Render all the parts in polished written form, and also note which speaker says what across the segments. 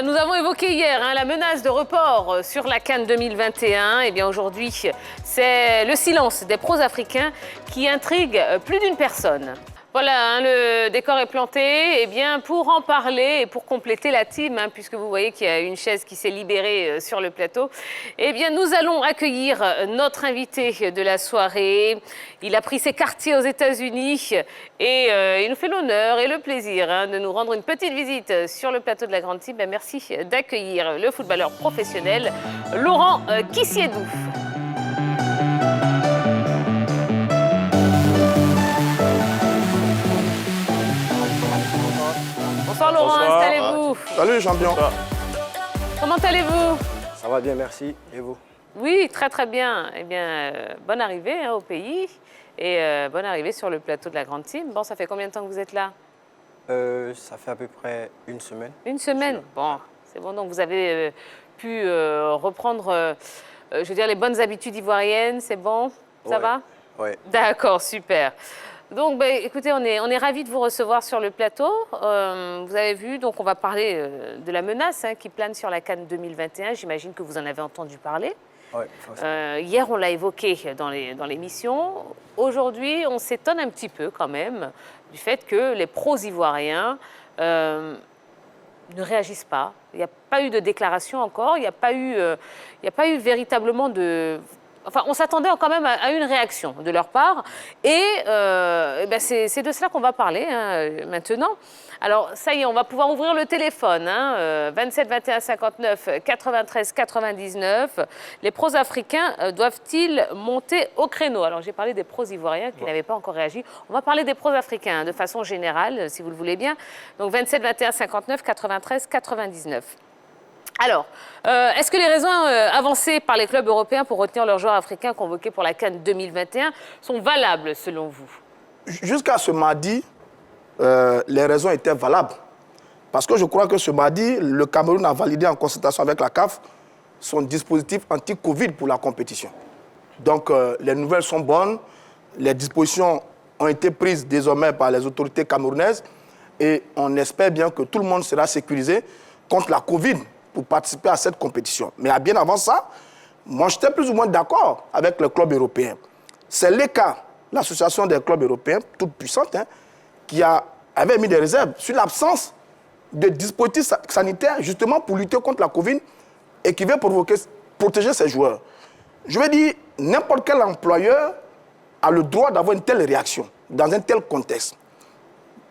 Speaker 1: Nous avons évoqué hier la menace de report sur la CAN 2021. Eh bien aujourd'hui, c'est le silence des pros africains qui intrigue plus d'une personne. Voilà, le décor est planté. Eh bien, pour en parler et pour compléter la team, puisque vous voyez qu'il y a une chaise qui s'est libérée sur le plateau, eh bien, nous allons accueillir notre invité de la soirée. Il a pris ses quartiers aux États-Unis et il nous fait l'honneur et le plaisir de nous rendre une petite visite sur le plateau de la Grande Team. Merci d'accueillir le footballeur professionnel Laurent Kissiedou. Bonsoir Laurent, installez-vous.
Speaker 2: Salut champion. Bonsoir.
Speaker 1: Comment allez-vous?
Speaker 3: Ça va bien, merci. Et vous?
Speaker 1: Oui, très très bien. Eh bien, bonne arrivée au pays et bonne arrivée sur le plateau de la Grande Team. Bon, ça fait combien de temps que vous êtes là?
Speaker 3: Ça fait à peu près une semaine.
Speaker 1: Une semaine? Bon, c'est bon, donc vous avez pu reprendre, je veux dire, les bonnes habitudes ivoiriennes, c'est bon? Ça va?
Speaker 3: Oui.
Speaker 1: D'accord, super. Donc, écoutez, on est ravis de vous recevoir sur le plateau. Vous avez vu, donc on va parler de la menace qui plane sur la CAN 2021. J'imagine que vous en avez entendu parler.
Speaker 3: Oui,
Speaker 1: hier, on l'a évoqué dans l'émission. Aujourd'hui, on s'étonne un petit peu quand même du fait que les pros ivoiriens ne réagissent pas. Il n'y a pas eu de déclaration encore. Il n'y a pas eu véritablement de... Enfin, on s'attendait quand même à une réaction de leur part. Et c'est de cela qu'on va parler maintenant. Alors, ça y est, on va pouvoir ouvrir le téléphone. 27 21 59 93 99. Les pros africains doivent-ils monter au créneau? Alors, j'ai parlé des pros ivoiriens qui n'avaient pas encore réagi. On va parler des pros africains de façon générale, si vous le voulez bien. Donc, 27 21 59 93 99. Alors, est-ce que les raisons avancées par les clubs européens pour retenir leurs joueurs africains convoqués pour la CAN 2021 sont valables selon vous?
Speaker 2: Jusqu'à ce mardi, les raisons étaient valables. Parce que je crois que ce mardi, le Cameroun a validé en concertation avec la CAF son dispositif anti-Covid pour la compétition. Donc, les nouvelles sont bonnes. Les dispositions ont été prises désormais par les autorités camerounaises. Et on espère bien que tout le monde sera sécurisé contre la Covid pour participer à cette compétition. Mais bien avant ça, moi, j'étais plus ou moins d'accord avec le club européen. C'est l'ECA, l'association des clubs européens, toute puissante, qui avait mis des réserves sur l'absence de dispositifs sanitaires, justement pour lutter contre la Covid et qui veut protéger ses joueurs. Je veux dire, n'importe quel employeur a le droit d'avoir une telle réaction dans un tel contexte.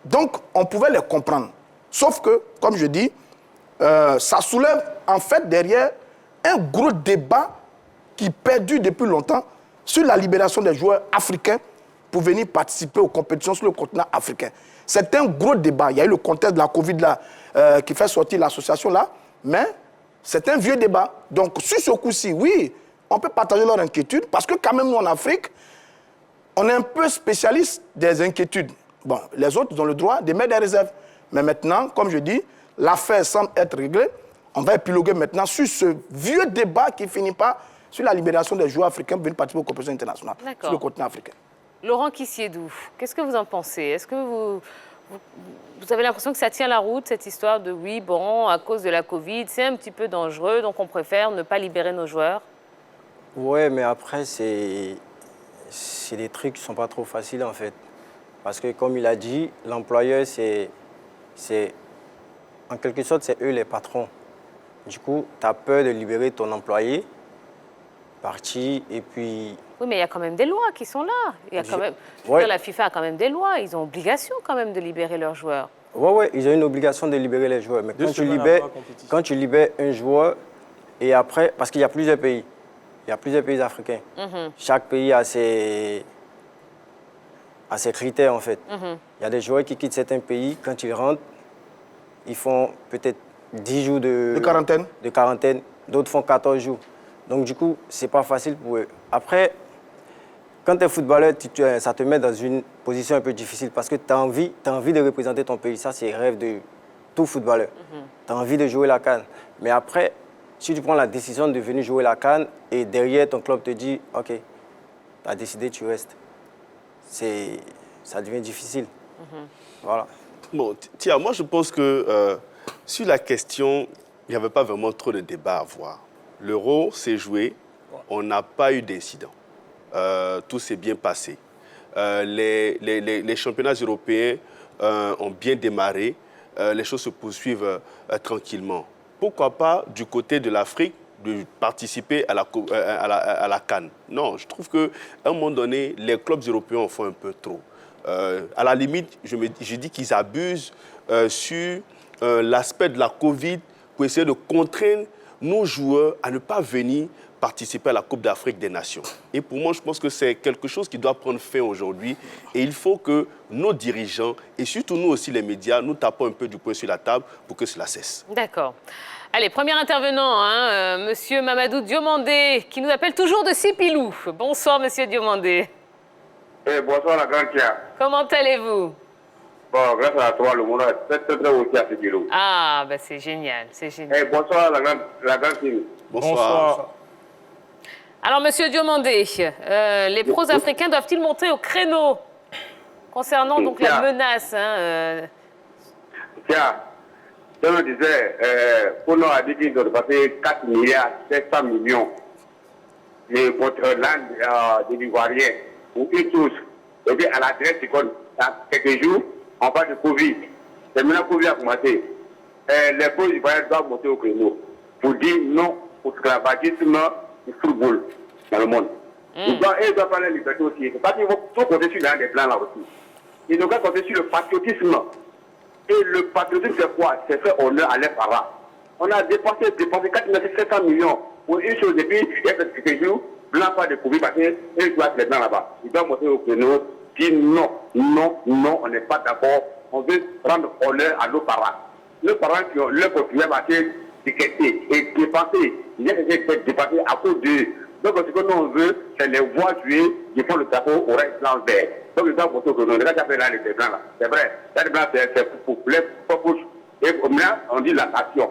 Speaker 2: Donc, on pouvait les comprendre. Sauf que, comme je dis, ça soulève en fait derrière un gros débat qui perdure depuis longtemps sur la libération des joueurs africains pour venir participer aux compétitions sur le continent africain. C'est un gros débat. Il y a eu le contexte de la Covid là, qui fait sortir l'association là, mais c'est un vieux débat. Donc sur ce coup-ci, oui, on peut partager leur inquiétude parce que quand même nous en Afrique, on est un peu spécialiste des inquiétudes. Bon, les autres ils ont le droit de mettre des réserves. Mais maintenant, comme je dis, l'affaire semble être réglée. On va épiloguer maintenant sur ce vieux débat qui ne finit pas sur la libération des joueurs africains pour venir participer aux compétitions internationales sur le continent africain.
Speaker 1: Laurent Kissiedou, qu'est-ce que vous en pensez? Est-ce que vous avez l'impression que ça tient la route, cette histoire de oui, bon, à cause de la Covid, c'est un petit peu dangereux, donc on préfère ne pas libérer nos joueurs?
Speaker 3: Oui, mais après, c'est des trucs qui ne sont pas trop faciles en fait. Parce que comme il a dit, l'employeur, c'est en quelque sorte, c'est eux les patrons. Du coup, tu as peur de libérer ton employé, parti, et puis...
Speaker 1: Oui, mais il y a quand même des lois qui sont là. Il y a quand même... La FIFA a quand même des lois. Ils ont obligation quand même de libérer leurs joueurs.
Speaker 3: Oui, ils ont une obligation de libérer les joueurs. Mais quand tu libères un joueur, et après... Parce qu'il y a plusieurs pays. Il y a plusieurs pays africains. Chaque pays a ses critères, en fait. Il y a des joueurs qui quittent certains pays. Quand ils rentrent, ils font peut-être 10 jours de quarantaine. D'autres font 14 jours. Donc, du coup, ce n'est pas facile pour eux. Après, quand tu es footballeur, ça te met dans une position un peu difficile parce que tu as envie de représenter ton pays. Ça, c'est le rêve de tout footballeur. Tu as envie de jouer la CAN. Mais après, si tu prends la décision de venir jouer la CAN et derrière, ton club te dit « OK, tu as décidé, tu restes », ça devient difficile.
Speaker 4: Voilà. Bon, tiens, moi, je pense que sur la question n'y avait pas vraiment trop de débat à avoir. L'Euro s'est joué, on n'a pas eu d'incident. Tout s'est bien passé. Les championnats européens ont bien démarré. Les choses se poursuivent tranquillement. Pourquoi pas, du côté de l'Afrique, de participer à la CAN? Non, je trouve qu'à un moment donné, les clubs européens en font un peu trop. À la limite, je dis qu'ils abusent sur l'aspect de la Covid pour essayer de contraindre nos joueurs à ne pas venir participer à la Coupe d'Afrique des Nations. Et pour moi, je pense que c'est quelque chose qui doit prendre fin aujourd'hui. Et il faut que nos dirigeants, et surtout nous aussi les médias, nous tapons un peu du poing sur la table pour que cela cesse.
Speaker 1: D'accord. Allez, premier intervenant, Monsieur Mamadou Diomandé, qui nous appelle toujours de Sipilou. Bonsoir, Monsieur Diomandé.
Speaker 5: Bonsoir, la grande Kia.
Speaker 1: Comment allez-vous?
Speaker 5: Bon, grâce à toi, le monde est très aussi à Sipilou.
Speaker 1: Ah, ben c'est génial, c'est génial.
Speaker 5: Bonsoir, la grande Kia.
Speaker 4: Bonsoir.
Speaker 1: Alors, Monsieur Diomandé, les pros africains doivent-ils monter au créneau concernant donc la menace
Speaker 5: Tiens, je me disais, pour nous a dit qu'ils doivent passer 4 milliards 700 millions contre l'Inde des Ivoiriens ou une tous. Donc, à la directe, il y a quelques jours, on parle de Covid. C'est maintenant Covid a commencé. Les pros Ivoiriens doivent monter au créneau pour dire non au esclavagisme du football dans le monde. Ils doivent parler de liberté aussi. Parce qu'ils vont tout compter sur l'un des plans là aussi. Ils doivent compter sur le patriotisme. Et le patriotisme, c'est quoi? C'est faire honneur à leurs parents. On a dépensé 4 millions pour une chose. Et puis, il y a quelques jours, blanc pas de Covid parce qu'ils doivent être blancs là-bas. Ils doivent monter au créneau, dire non, on n'est pas d'accord. On veut rendre honneur à nos parents. Nos parents qui ont leur continué à étiqueter et dépenser. Il y a des gens qui dépenser à cause d'eux. Donc, ce que nous on veut, c'est les voir jouer qui font le drapeau au reste blanc vert. Donc, ils doivent voter au créneau. Regarde, ça fait là, les blancs là. C'est vrai. Les blancs, c'est pour les popouches. Et maintenant, on dit la nation.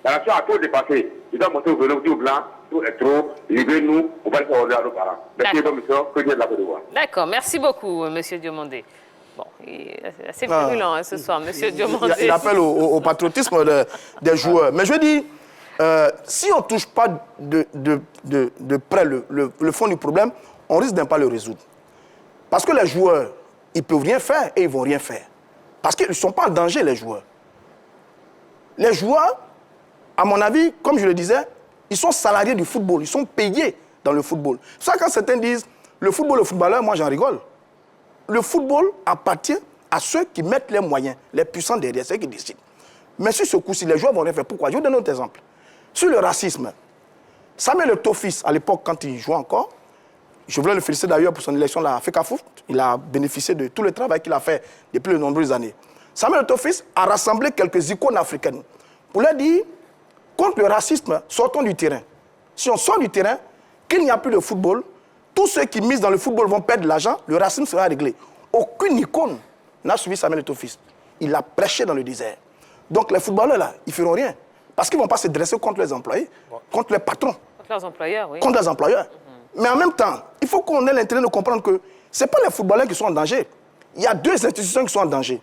Speaker 5: La nation a trop dépassé. Ils doivent monter au créneau, dit au blanc, tout est trop. Livrez-nous, on va le faire honneur à nos parents. Merci, monsieur, que Dieu de la Côte d'Ivoire.
Speaker 1: D'accord, merci beaucoup, Monsieur Diomandé. Bon, il est assez virulent ce soir, Monsieur Diomandé.
Speaker 2: Il appelle au patriotisme des joueurs. Mais je dis, si on ne touche pas de près le fond du problème, on risque de ne pas le résoudre. Parce que les joueurs, ils ne peuvent rien faire et ils ne vont rien faire. Parce qu'ils ne sont pas en danger, les joueurs. Les joueurs, à mon avis, comme je le disais, ils sont salariés du football, ils sont payés dans le football. C'est ça quand certains disent, le football, le footballeur, moi j'en rigole. Le football appartient à ceux qui mettent les moyens, les puissants derrière, ceux qui décident. Mais sur ce coup-ci, les joueurs vont rien faire. Pourquoi? Je vais vous donner un autre exemple. Sur le racisme, Samuel Eto'o fils, à l'époque, quand il jouait encore, je voulais le féliciter d'ailleurs pour son élection à la FECAFOOT. Il a bénéficié de tout le travail qu'il a fait depuis de nombreuses années. Samuel Eto'o fils a rassemblé quelques icônes africaines pour leur dire, contre le racisme, sortons du terrain. Si on sort du terrain, qu'il n'y a plus de football, tous ceux qui misent dans le football vont perdre de l'argent, le racisme sera réglé. Aucune icône n'a suivi Samuel Eto'o fils. Il a prêché dans le désert. Donc les footballeurs, là, ils ne feront rien. Parce qu'ils ne vont pas se dresser contre les employés, contre les patrons.
Speaker 1: Contre leurs employeurs, oui.
Speaker 2: Contre les employeurs. Mais en même temps, il faut qu'on ait l'intérêt de comprendre que ce n'est pas les footballeurs qui sont en danger. Il y a deux institutions qui sont en danger.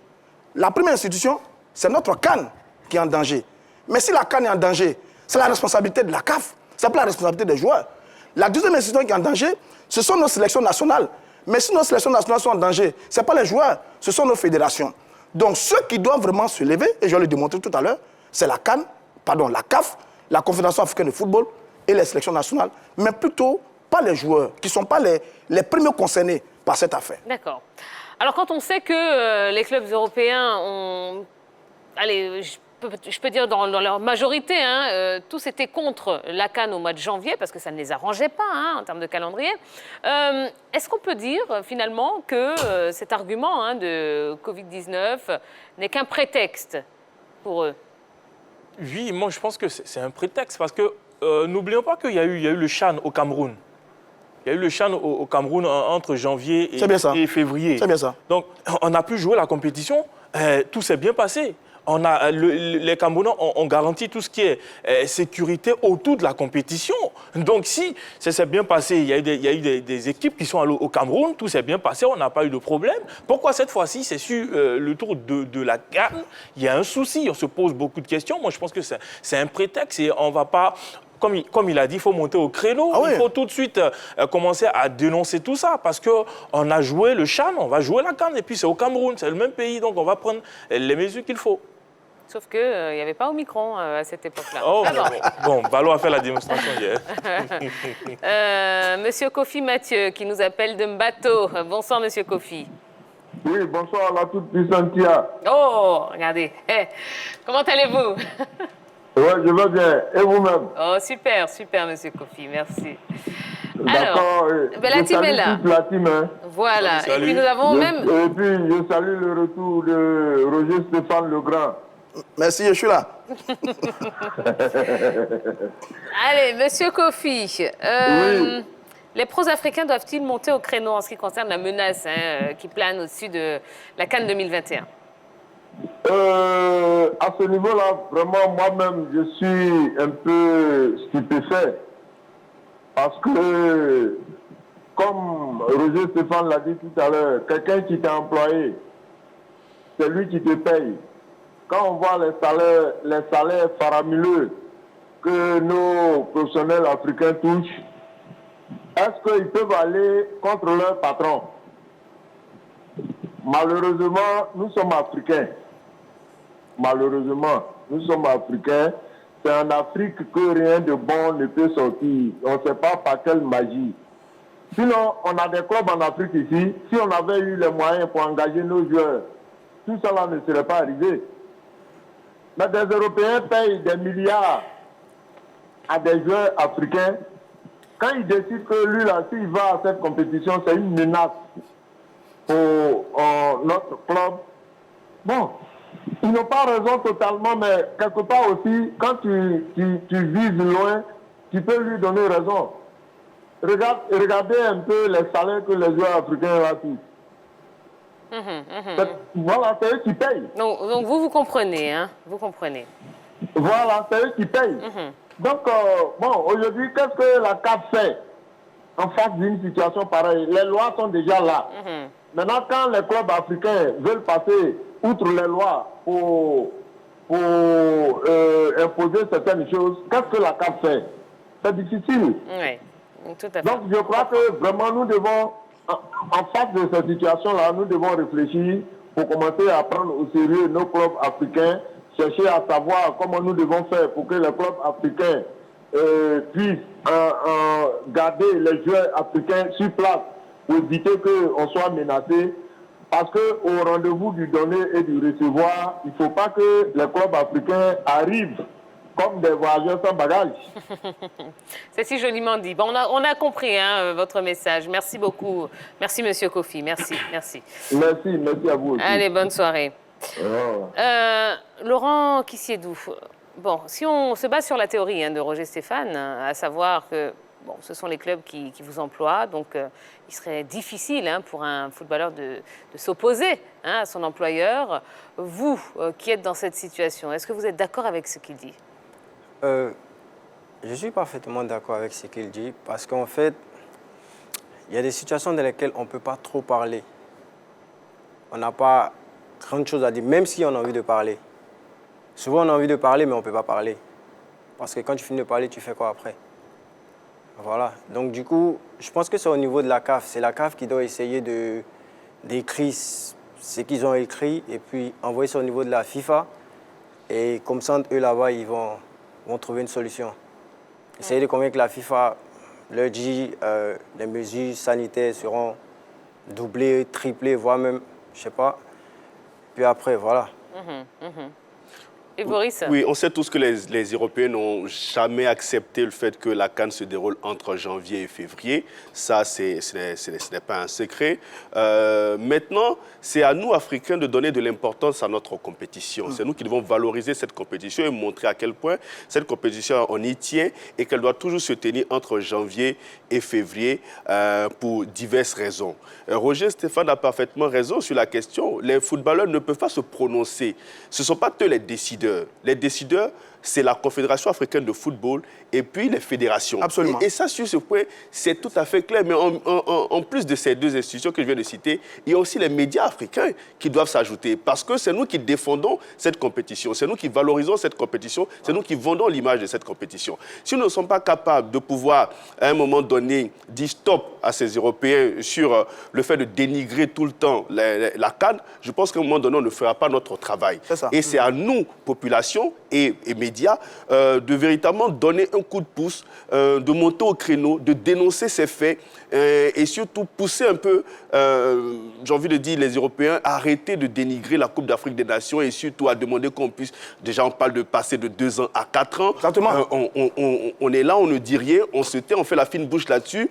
Speaker 2: La première institution, c'est notre CAN qui est en danger. Mais si la CAN est en danger, c'est la responsabilité de la CAF. Ce n'est pas la responsabilité des joueurs. La deuxième institution qui est en danger, ce sont nos sélections nationales. Mais si nos sélections nationales sont en danger, ce n'est pas les joueurs, ce sont nos fédérations. Donc ceux qui doivent vraiment se lever, et je vais le démontrer tout à l'heure, c'est la CAF, la Confédération africaine de football et les sélections nationales. Mais plutôt pas les joueurs, qui ne sont pas les premiers concernés par cette affaire.
Speaker 1: D'accord. Alors quand on sait que les clubs européens ont... Allez, je peux dire dans leur majorité, tous étaient contre la CAN au mois de janvier, parce que ça ne les arrangeait pas en termes de calendrier. Est-ce qu'on peut dire finalement que cet argument de Covid-19 n'est qu'un prétexte pour eux?
Speaker 6: Oui, moi je pense que c'est un prétexte, parce que n'oublions pas qu'il y a eu le CHAN au Cameroun. Il y a eu le CHAN au Cameroun entre janvier et février.
Speaker 2: C'est bien ça.
Speaker 6: Donc on a pu jouer la compétition, tout s'est bien passé. les Camerounais ont garanti tout ce qui est sécurité autour de la compétition. Donc si ça s'est bien passé, il y a eu des équipes qui sont allées au Cameroun, tout s'est bien passé, on n'a pas eu de problème. Pourquoi cette fois-ci, c'est sur le tour de la CAN, il y a un souci, on se pose beaucoup de questions. Moi, je pense que c'est un prétexte et on ne va pas... Comme il a dit, il faut monter au créneau.
Speaker 2: Ah oui.
Speaker 6: Il faut tout de suite commencer à dénoncer tout ça parce qu'on a joué le CHAN, on va jouer la CAN et puis c'est au Cameroun, c'est le même pays, donc on va prendre les mesures qu'il faut.
Speaker 1: Sauf qu'il n'y avait pas Omicron à cette époque-là.
Speaker 6: Oh,
Speaker 1: Ah
Speaker 6: bon, Valo a fait la démonstration hier.
Speaker 1: Monsieur Kofi Mathieu qui nous appelle de Mbato. Bonsoir, Monsieur Kofi.
Speaker 7: Oui, bonsoir à la toute puissante Tia.
Speaker 1: Oh, regardez. Comment allez-vous?
Speaker 7: Oui, je vais bien. Et vous-même?
Speaker 1: Oh, super, Monsieur Kofi, merci.
Speaker 7: D'accord.
Speaker 1: La team est là.
Speaker 7: La team, hein.
Speaker 1: Voilà.
Speaker 6: Salut.
Speaker 1: Et puis nous avons même...
Speaker 7: Et puis, je salue le retour de Roger Stéphane Legrand.
Speaker 2: Merci, je suis là.
Speaker 1: Allez, Monsieur Kofi,
Speaker 7: Oui.
Speaker 1: les pros africains doivent-ils monter au créneau en ce qui concerne la menace qui plane au-dessus de la CAN 2021?
Speaker 7: À ce niveau-là, vraiment, moi-même, je suis un peu stupéfait. Parce que, comme Roger Stéphane l'a dit tout à l'heure, quelqu'un qui t'a employé, c'est lui qui te paye. Quand on voit les salaires faramineux que nos professionnels africains touchent, est-ce qu'ils peuvent aller contre leur patron? Malheureusement, nous sommes africains. Malheureusement, nous sommes africains. C'est en Afrique que rien de bon ne peut sortir. On ne sait pas par quelle magie. Sinon, on a des clubs en Afrique ici. Si on avait eu les moyens pour engager nos joueurs, tout cela ne serait pas arrivé. Mais des Européens payent des milliards à des joueurs africains. Quand ils décident que lui, là, s'il va à cette compétition, c'est une menace pour notre club. Bon, ils n'ont pas raison totalement, mais quelque part aussi, quand tu vises loin, tu peux lui donner raison. Regardez un peu les salaires que les joueurs africains touchent. Voilà, c'est eux qui payent.
Speaker 1: Donc vous comprenez, hein? Vous comprenez.
Speaker 7: Voilà, c'est eux qui payent. Donc, bon, aujourd'hui, qu'est-ce que la CAF fait en face d'une situation pareille? Les lois sont déjà là. Maintenant, quand les clubs africains veulent passer outre les lois pour imposer certaines choses, qu'est-ce que la CAF fait? C'est difficile.
Speaker 1: Oui, tout à fait.
Speaker 7: Donc, je crois que vraiment, nous devons, en face de cette situation-là, nous devons réfléchir pour commencer à prendre au sérieux nos clubs africains, chercher à savoir comment nous devons faire pour que les clubs africains puissent garder les joueurs africains sur place pour éviter qu'on soit menacé. Parce qu'au rendez-vous du donner et du recevoir, il ne faut pas que les clubs africains arrivent comme des voyageurs sans bagages.
Speaker 1: C'est si joliment dit. Bon, on a compris votre message. Merci beaucoup. Merci, Monsieur Kofi. Merci.
Speaker 7: Merci à vous aussi.
Speaker 1: Allez, bonne soirée. Laurent Kissiedou, bon, si on se base sur la théorie de Roger Stéphane, à savoir que bon, ce sont les clubs qui vous emploient, donc il serait difficile pour un footballeur de s'opposer à son employeur. Vous, qui êtes dans cette situation, est-ce que vous êtes d'accord avec ce qu'il dit?
Speaker 3: Je suis parfaitement d'accord avec ce qu'il dit parce qu'en fait, il y a des situations dans lesquelles on ne peut pas trop parler. On n'a pas grande chose à dire, même si on a envie de parler. Souvent, on a envie de parler, mais on ne peut pas parler. Parce que quand tu finis de parler, tu fais quoi après? Voilà. Donc, du coup, je pense que c'est au niveau de la CAF. C'est la CAF qui doit essayer d'écrire ce qu'ils ont écrit et puis envoyer ça au niveau de la FIFA. Et comme ça, eux, là-bas, ils vont trouver une solution. Essayer de convaincre la FIFA, leur dit les mesures sanitaires seront doublées, triplées, voire même, je ne sais pas. Puis après, voilà.
Speaker 1: Et Boris?
Speaker 4: Oui, on sait tous que les Européens n'ont jamais accepté le fait que la CAN se déroule entre janvier et février. Ça, ce n'est pas un secret. Maintenant, c'est à nous, Africains, de donner de l'importance à notre compétition. C'est nous qui devons valoriser cette compétition et montrer à quel point cette compétition, on y tient et qu'elle doit toujours se tenir entre janvier et février pour diverses raisons. Roger Stéphane a parfaitement raison sur la question. Les footballeurs ne peuvent pas se prononcer. Ce ne sont pas eux les décideurs. Les décideurs, c'est la Confédération africaine de football et puis les fédérations.
Speaker 2: Absolument.
Speaker 4: Et ça, sur ce point, c'est tout à fait clair. Mais en plus de ces deux institutions que je viens de citer, il y a aussi les médias africains qui doivent s'ajouter. Parce que c'est nous qui défendons cette compétition. C'est nous qui valorisons cette compétition. C'est nous qui vendons l'image de cette compétition. Si nous ne sommes pas capables de pouvoir, à un moment donné, dire stop à ces Européens sur le fait de dénigrer tout le temps la CAN, je pense qu'à un moment donné, on ne fera pas notre travail. Et c'est à nous, population et médias, de véritablement donner un coup de pouce, de monter au créneau, de dénoncer ces faits et surtout pousser un peu, j'ai envie de dire, les Européens à arrêter de dénigrer la Coupe d'Afrique des Nations et surtout à demander qu'on puisse, déjà on parle de passer de 2 ans à 4 ans.
Speaker 2: Exactement.
Speaker 4: On est là, on ne dit rien, on se tait, on fait la fine bouche là-dessus.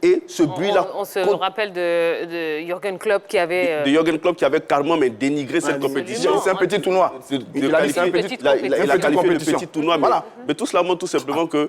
Speaker 4: Et ce bruit-là...
Speaker 1: On se rappelle de Jürgen Klopp qui avait...
Speaker 4: De Jürgen Klopp qui avait carrément dénigré cette compétition.
Speaker 2: C'est un petit tournoi.
Speaker 4: Il a qualifié le petit tournoi.
Speaker 2: Voilà.
Speaker 4: Mais tout cela montre tout simplement que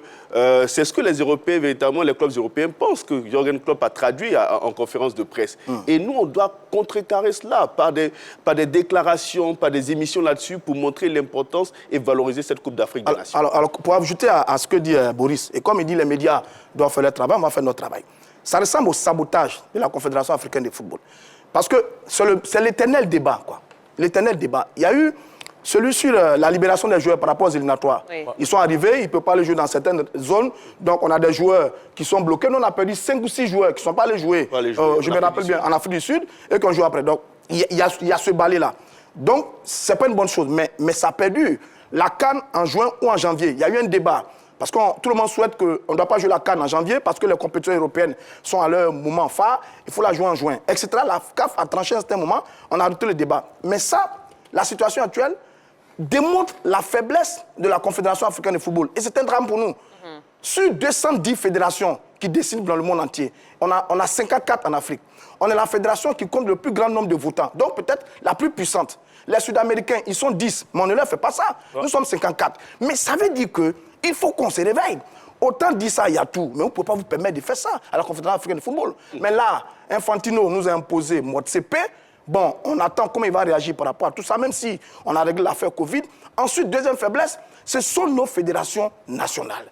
Speaker 4: c'est ce que les Européens, véritablement, les clubs européens pensent que Jürgen Klopp a traduit en conférence de presse. Et nous, on doit contrecarrer cela par des déclarations, par des émissions là-dessus pour montrer l'importance et valoriser cette Coupe d'Afrique des Nations.
Speaker 2: Alors, pour ajouter à ce que dit Boris, et comme il dit les médias doivent faire leur travail, on va faire notre travail. Ça ressemble au sabotage de la Confédération africaine de football. Parce que c'est l'éternel débat, quoi. L'éternel débat. Il y a eu celui sur la libération des joueurs par rapport aux éliminatoires. Oui. Ils sont arrivés, ils ne peuvent pas aller jouer dans certaines zones. Donc, on a des joueurs qui sont bloqués. Nous, on a perdu 5 ou 6 joueurs qui ne sont pas allés jouer, je me rappelle bien, en Afrique du Sud, et qui ont joué après. Donc, il y a ce balai-là. Donc, ce n'est pas une bonne chose, mais ça perdure. La CAN en juin ou en janvier, il y a eu un débat. Parce que tout le monde souhaite qu'on ne doit pas jouer la CAN en janvier parce que les compétitions européennes sont à leur moment phare. Il faut la jouer en juin, etc. La CAF a tranché à un certain moment, on a arrêté le débat. Mais ça, la situation actuelle démontre la faiblesse de la Confédération africaine de football. Et c'est un drame pour nous. Sur 210 fédérations qui décident dans le monde entier, on a 54 en Afrique. On est la fédération qui compte le plus grand nombre de votants, donc peut-être la plus puissante. Les Sud-Américains, ils sont 10, mais on ne leur fait pas ça. Nous sommes 54. Mais ça veut dire qu'il faut qu'on se réveille. Autant dire ça, il y a tout, mais on ne peut pas vous permettre de faire ça à la Confédération africaine de football. Mais là, Infantino nous a imposé mode CP. Bon, on attend comment il va réagir par rapport à tout ça, même si on a réglé l'affaire Covid. Ensuite, deuxième faiblesse, ce sont nos fédérations nationales.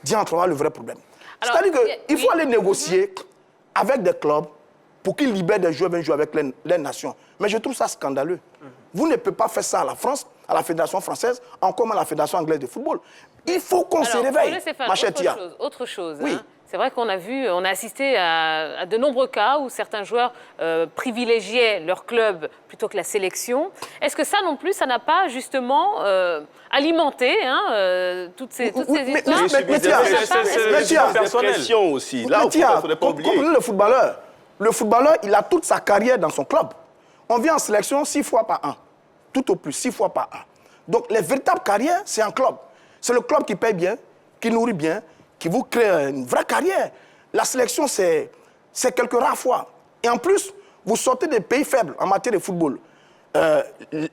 Speaker 2: Diantre, le vrai problème. C'est-à-dire qu'il faut aller négocier avec des clubs pour qu'ils libèrent des joueurs, jouer avec les nations. Mais je trouve ça scandaleux. Vous ne pouvez pas faire ça à la France, à la Fédération française, encore à la Fédération anglaise de football. Il faut qu'on se réveille, ma chère Tia.
Speaker 1: Autre chose,
Speaker 2: oui.
Speaker 1: Hein. C'est vrai qu'on a assisté à de nombreux cas où certains joueurs privilégiaient leur club plutôt que la sélection. Est-ce que ça non plus, ça n'a pas justement alimenté toutes ces histoires?
Speaker 2: Mais Tia,
Speaker 4: pression aussi. Là,
Speaker 2: comprenez le footballeur, il a toute sa carrière dans son club. On vient en sélection 6 fois par an. Tout au plus, 6 fois par an. Donc, les véritables carrières, c'est un club. C'est le club qui paye bien, qui nourrit bien, qui vous crée une vraie carrière. La sélection, c'est quelques rares fois. Et en plus, vous sortez des pays faibles en matière de football.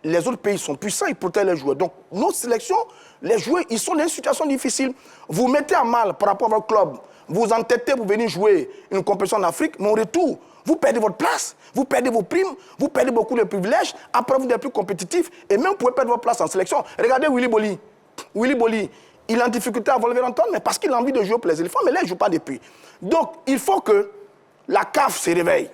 Speaker 2: Les autres pays sont puissants, ils protègent les joueurs. Donc, nos sélections, les joueurs, ils sont dans une situation difficile. Vous mettez à mal par rapport à votre club. Vous entêtez pour venir jouer une compétition en Afrique, mais au retour, vous perdez votre place, vous perdez vos primes, vous perdez beaucoup de privilèges. Après, vous n'êtes plus compétitif et même vous pouvez perdre votre place en sélection. Regardez Willy Boli. Willy Boli, il est en difficulté à Wolverhampton, mais parce qu'il a envie de jouer pour les éléphants, mais là, il ne joue pas depuis. Donc, il faut que la CAF se réveille.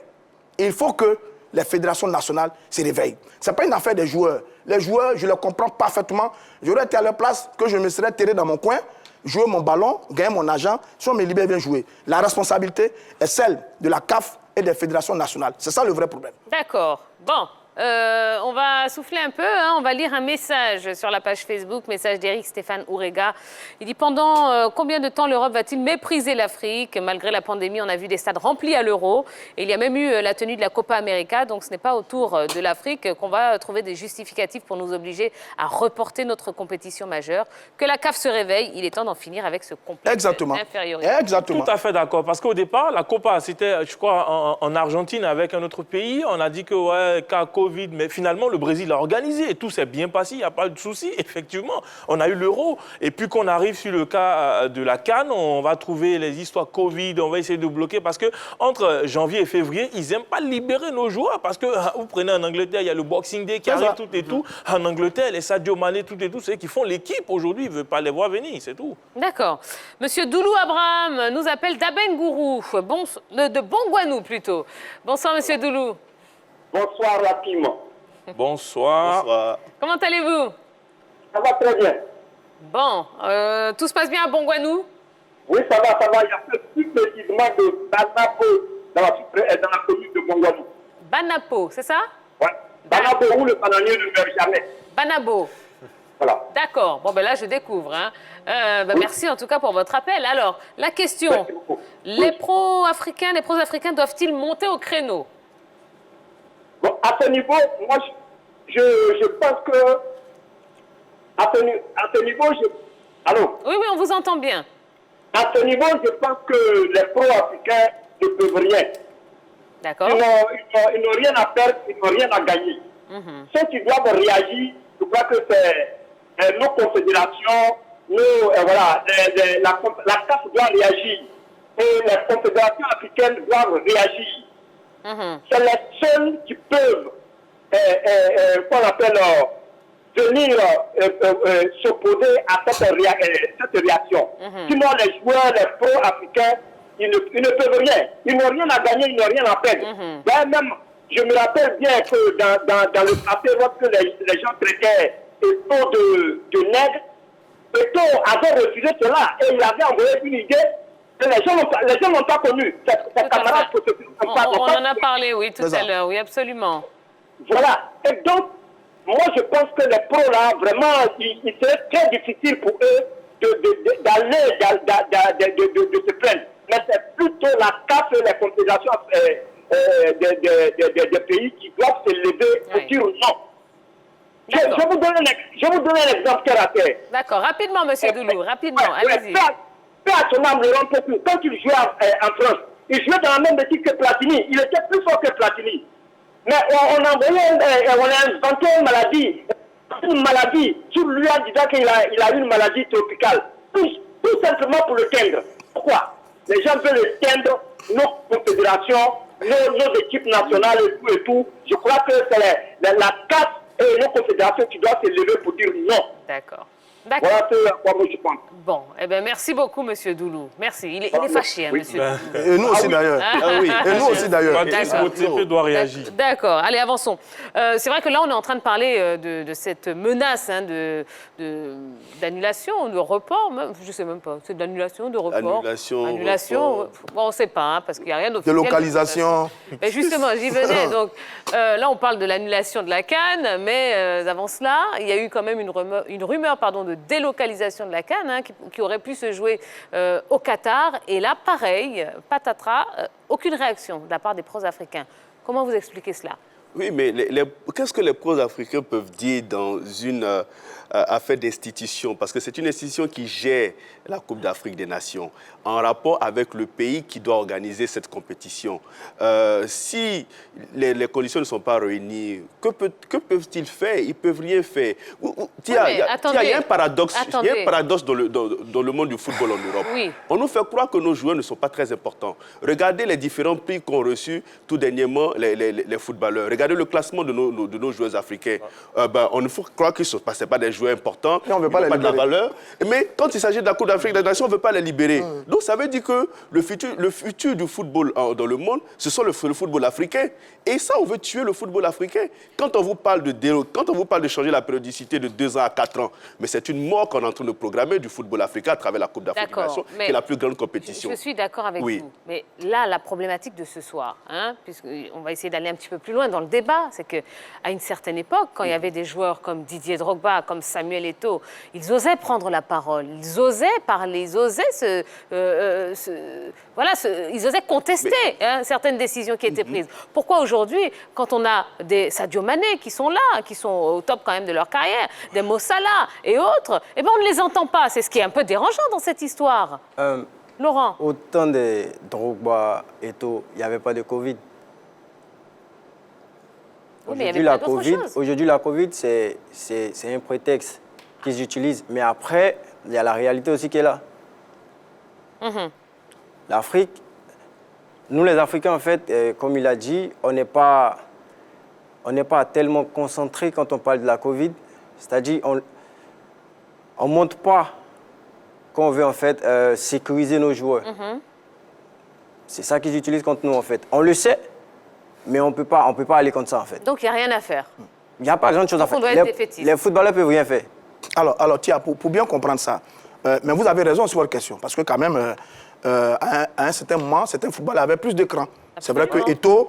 Speaker 2: Il faut que les fédérations nationales se réveillent. Ce n'est pas une affaire des joueurs. Les joueurs, je les comprends parfaitement. J'aurais été à leur place que je me serais terré dans mon coin, jouer mon ballon, gagner mon argent, si on me libère, bien jouer. La responsabilité est celle de la CAF et des fédérations nationales. C'est ça le vrai problème.
Speaker 1: D'accord. Bon. On va souffler un peu, hein. On va lire un message sur la page Facebook, message d'Éric Stéphane Ourega. Il dit, pendant combien de temps l'Europe va-t-il mépriser l'Afrique? Malgré la pandémie, on a vu des stades remplis à l'Euro. Et il y a même eu la tenue de la Copa América. Donc ce n'est pas autour de l'Afrique qu'on va trouver des justificatifs pour nous obliger à reporter notre compétition majeure. Que la CAF se réveille, il est temps d'en finir avec ce complexe d'infériorité.
Speaker 2: Exactement.
Speaker 6: Tout à fait d'accord. Parce qu'au départ, la Copa, c'était, je crois, en Argentine avec un autre pays. On a dit que, ouais, cas Covid, mais finalement, le Brésil a organisé et tout s'est bien passé, il n'y a pas de souci. Effectivement, on a eu l'Euro. Et puis qu'on arrive sur le cas de la CAN, on va trouver les histoires Covid, on va essayer de bloquer parce que entre janvier et février, ils n'aiment pas libérer nos joueurs parce que vous prenez en Angleterre, il y a le Boxing Day qui arrive, tout et tout. En Angleterre, les Sadio Mané, tout et tout, c'est eux qui font l'équipe aujourd'hui, ils ne veulent pas les voir venir, c'est tout.
Speaker 1: D'accord. Monsieur Doulou Abraham nous appelle d'Abengourou, de Bongouanou plutôt. Bonsoir, monsieur Doulou.
Speaker 8: Bonsoir, rapidement.
Speaker 6: Bonsoir.
Speaker 4: Bonsoir.
Speaker 1: Comment allez-vous?
Speaker 8: Ça va très bien.
Speaker 1: Bon, tout se passe bien à Bongouanou?
Speaker 8: Oui, ça va, ça va. Il y a plus précisément de Banapo dans la commune de Bongouanou.
Speaker 1: Banapo, c'est ça?
Speaker 8: Oui. Banabo où le bananier ne meurt jamais.
Speaker 1: Banabo.
Speaker 8: Voilà.
Speaker 1: D'accord. Bon, ben là, je découvre. Hein. Oui. Merci en tout cas pour votre appel. Alors, la question, les pro-africains doivent-ils monter au créneau?
Speaker 8: Bon, à ce niveau, moi, je pense que à ce niveau, allô?
Speaker 1: Oui, on vous entend bien.
Speaker 8: À ce niveau, je pense que les pro-africains ne peuvent rien.
Speaker 1: D'accord.
Speaker 8: Ils n'ont rien à perdre, ils n'ont rien à gagner. Ceux qui doivent réagir, je crois que c'est nos confédérations, voilà, la CAF doit réagir. Et les confédérations africaines doivent réagir. C'est les seuls qui peuvent, qu'on appelle, venir s'opposer à cette réaction. Sinon, les joueurs, les pro-africains, ils ne peuvent rien. Ils n'ont rien à gagner, ils n'ont rien à perdre. Même, je me rappelle bien que dans le passé, lorsque les gens traitaient Eto'o de nègre, Eto'o avait refusé cela et il avait envoyé une idée. Les gens n'ont pas connu. Ses camarades
Speaker 1: on en a parlé, oui, tout à l'heure. Oui, absolument.
Speaker 8: Voilà. Et donc, moi, je pense que les pros, là, vraiment, il serait très difficile pour eux d'aller, de se plaindre. Mais c'est plutôt la CAF et les confédérations des pays qui doivent se lever pour dire non. Je vous donne un exemple terre à terre.
Speaker 1: D'accord. Rapidement, monsieur Doulou, rapidement. Allez-y.
Speaker 8: À son âme, Laurent Pokou, quand il jouait en France, il jouait dans la même équipe que Platini. Il était plus fort que Platini. Mais on a inventé une maladie sur lui en disant qu'il a une maladie tropicale. Tout simplement pour le teindre. Pourquoi? Les gens veulent le teindre, nos confédérations, nos équipes nationales et tout. Je crois que c'est la CAF et nos confédérations qui doivent se lever pour dire non.
Speaker 1: D'accord.
Speaker 8: Voilà ce à quoi moi je pense.
Speaker 1: Bon, eh bien, merci beaucoup, monsieur Doulou. Merci. Il est fâché, hein, monsieur Doulou.
Speaker 2: Et nous aussi, d'ailleurs.
Speaker 1: Et
Speaker 2: nous aussi, d'ailleurs.
Speaker 6: Patrice doit réagir.
Speaker 1: D'accord. Allez, avançons. C'est vrai que là, on est en train de parler de cette menace d'annulation, de report. Je ne sais même pas. C'est d'annulation, de report. Annulation. Report. Bon, on ne sait pas, hein, parce qu'il n'y a rien d'officiel.
Speaker 2: De localisation.
Speaker 1: Mais justement, j'y venais. Donc, là, on parle de l'annulation de la CAN, mais avant cela, il y a eu quand même une rumeur de délocalisation de la CAN qui aurait pu se jouer au Qatar. Et là, pareil, patatras, aucune réaction de la part des pros africains. Comment vous expliquez cela?
Speaker 4: Oui, mais qu'est-ce que les pros africains peuvent dire dans une affaire d'institution? Parce que c'est une institution qui gère la Coupe d'Afrique des Nations en rapport avec le pays qui doit organiser cette compétition. Si les conditions ne sont pas réunies, que peuvent-ils faire? Ils ne peuvent rien faire. Il y a un paradoxe dans le monde du football en Europe.
Speaker 1: Oui.
Speaker 4: On nous fait croire que nos joueurs ne sont pas très importants. Regardez les différents prix qu'ont reçus tout dernièrement les footballeurs. Regardez le classement de nos joueurs africains. On ne faut croire qu'ils ne sont pas des joueurs importants,
Speaker 2: on veut pas
Speaker 4: de la valeur. Mais quand il s'agit de la Coupe d'Afrique des Nations, on ne veut pas les libérer. Donc ça veut dire que le futur du football dans le monde, ce sont le football africain. Et ça, on veut tuer le football africain. Quand on vous parle de changer la périodicité de 2 ans à 4 ans, mais c'est une mort qu'on est en train de programmer du football africain à travers la Coupe d'Afrique des Nations, qui est la plus grande compétition.
Speaker 1: Je suis d'accord avec vous. Mais là, la problématique de ce soir, puisqu'on va essayer d'aller un petit peu plus loin dans le débat, débat. C'est qu'à une certaine époque, quand il y avait des joueurs comme Didier Drogba, comme Samuel Eto'o, ils osaient prendre la parole, ils osaient parler, ils osaient ils osaient contester certaines décisions qui étaient prises. Pourquoi aujourd'hui, quand on a des Sadio Mané qui sont là, qui sont au top quand même de leur carrière, des Mo Salah et autres, eh ben on ne les entend pas. C'est ce qui est un peu dérangeant dans cette histoire. Laurent.
Speaker 3: Au temps de Drogba, Eto'o, il n'y avait pas de Covid. Aujourd'hui, la Covid, c'est un prétexte qu'ils utilisent. Mais après, il y a la réalité aussi qui est là. L'Afrique, nous les Africains, en fait, comme il a dit, on n'est pas tellement concentrés quand on parle de la Covid. C'est-à-dire, on ne montre pas qu'on veut, en fait, sécuriser nos joueurs. C'est ça qu'ils utilisent contre nous, en fait. On le sait, mais on peut pas aller contre ça, en fait.
Speaker 1: Donc, il n'y a rien à faire.
Speaker 3: Il n'y a pas grand-chose à faire. Les footballeurs ne peuvent rien faire.
Speaker 2: Alors Tia, pour bien comprendre ça, mais vous avez raison sur votre question, parce que quand même, à un certain moment, certains footballeurs avaient plus d'écran. C'est vrai que Eto'o,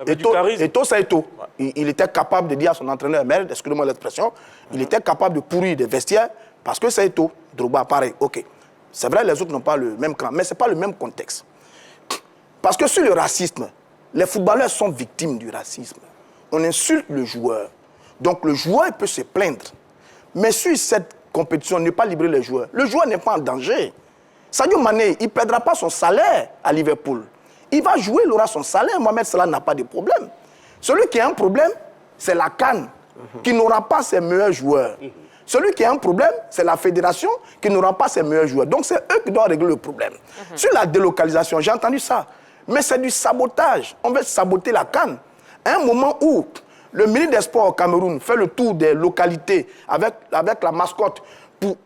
Speaker 2: c'est Eto'o. Il était capable de dire à son entraîneur, merde, excusez-moi l'expression, il était capable de pourrir des vestiaires parce que c'est Eto'o. Drogba, pareil, ok. C'est vrai, les autres n'ont pas le même cran, mais ce n'est pas le même contexte. Parce que sur le racisme, les footballeurs sont victimes du racisme. On insulte le joueur. Donc le joueur peut se plaindre. Mais sur cette compétition, ne pas libérer les joueurs. Le joueur n'est pas en danger. Sadio Mané, il ne perdra pas son salaire à Liverpool. Il va jouer, il aura son salaire. Mohamed Salah n'a pas de problème. Celui qui a un problème, c'est la CAN, qui n'aura pas ses meilleurs joueurs. Celui qui a un problème, c'est la fédération qui n'aura pas ses meilleurs joueurs. Donc c'est eux qui doivent régler le problème. Sur la délocalisation, j'ai entendu ça. Mais c'est du sabotage. On veut saboter la CAN. À un moment où le ministre des Sports au Cameroun fait le tour des localités avec la mascotte